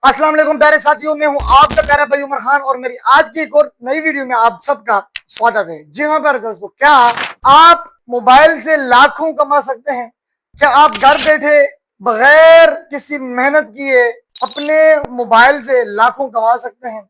अस्सलाम वालेकुम प्यारे साथियों, मैं हूं आपका प्यारा भाई उमर खान और मेरी आज की एक और नई वीडियो में आप सबका स्वागत है। जी हाँ प्यारे दोस्तों, क्या आप मोबाइल से लाखों कमा सकते हैं? क्या आप घर बैठे बगैर किसी मेहनत किए अपने मोबाइल से लाखों कमा सकते हैं?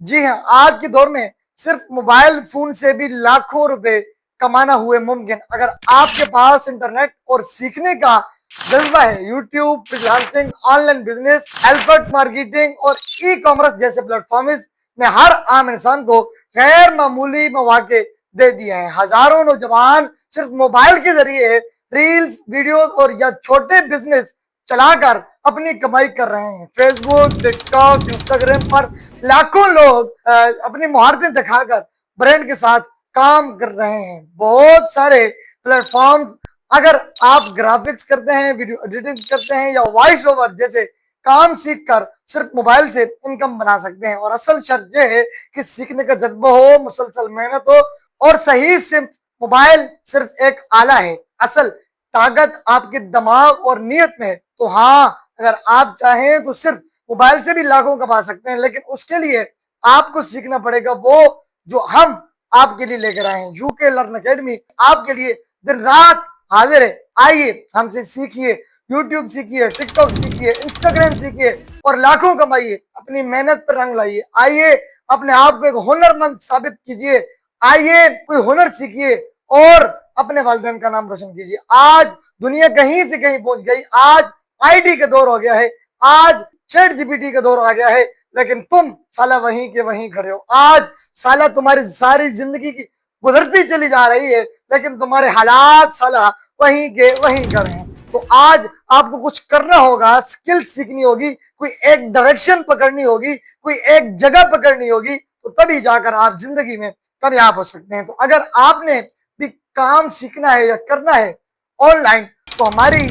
जी हाँ, आज के दौर में सिर्फ मोबाइल फोन से भी लाखों रुपए कमाना हुए मुमकिन, अगर आपके पास इंटरनेट और सीखने का जज्बा है। यूट्यूब, फ्रीलांसिंग, ऑनलाइन बिजनेस, एल्फर्ट मार्केटिंग और ई कॉमर्स जैसे प्लेटफॉर्म ने हर आम इंसान को गैर मामूली मौके दे दिए हैं। हजारों नौजवान सिर्फ मोबाइल के जरिए रील्स, वीडियोस और या छोटे बिजनेस चलाकर अपनी कमाई कर रहे हैं। फेसबुक, टिकटॉक, इंस्टाग्राम पर लाखों लोग अपनी महारतें दिखाकर ब्रांड के साथ काम कर रहे हैं। बहुत सारे प्लेटफॉर्म, अगर आप ग्राफिक्स करते हैं, वीडियो एडिटिंग करते हैं या वॉइस ओवर जैसे काम सीखकर सिर्फ मोबाइल से इनकम बना सकते हैं। और असल शर्त यह है कि सीखने का जज्बा हो, मुसलसल मेहनत हो और सही से। मोबाइल सिर्फ एक आला है, असल ताकत आपके दिमाग और नियत में है। तो हाँ, अगर आप चाहें तो सिर्फ मोबाइल से भी लाखों कमा सकते हैं, लेकिन उसके लिए आपको सीखना पड़ेगा वो जो हम आपके लिए लेकर आए हैं। यूके लर्न अकेडमी आपके लिए दिन रात हाजिर है। आइए हमसे सीखिए, यूट्यूब सीखिए, टिकटॉक सीखिए, इंस्टाग्राम सीखिए और लाखों कमाइए। अपनी मेहनत पर रंग लाइए। आइए अपने आप को एक हुनरमंद साबित कीजिए। आइए कोई हुनर सीखिए और अपने वालिदैन का नाम रोशन कीजिए। आज दुनिया कहीं से कहीं पहुंच गई। आज आईटी का दौर हो गया है, आज चैट जीपीटी का दौर आ गया है, लेकिन तुम साला वहीं के वहीं खड़े हो। आज साला तुम्हारी सारी जिंदगी की गुजरती चली जा रही है, लेकिन तुम्हारे हालात साला वहीं के वहीं खड़े हैं। तो आज आपको कुछ करना होगा, स्किल सीखनी होगी, कोई एक डायरेक्शन पकड़नी होगी, कोई एक जगह पकड़नी होगी, तो तभी जाकर आप जिंदगी में कामयाब हो सकते हैं। तो अगर आपने भी काम सीखना है या करना है ऑनलाइन, तो हमारी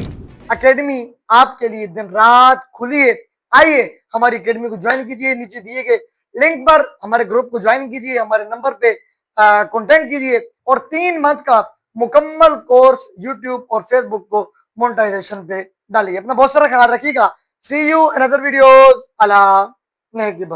एकेडमी आपके लिए दिन रात खुली है। आइए हमारी एकेडमी को ज्वाइन कीजिए, नीचे दिए गए लिंक पर हमारे ग्रुप को ज्वाइन कीजिए, हमारे नंबर पे कांटेक्ट कीजिए और 3 मंथ का मुकम्मल कोर्स यूट्यूब और फेसबुक को मोनेटाइजेशन पे डालिए। अपना बहुत सारा ख्याल रखिएगा। See you in other videos. अल्लाह नेगेटिव।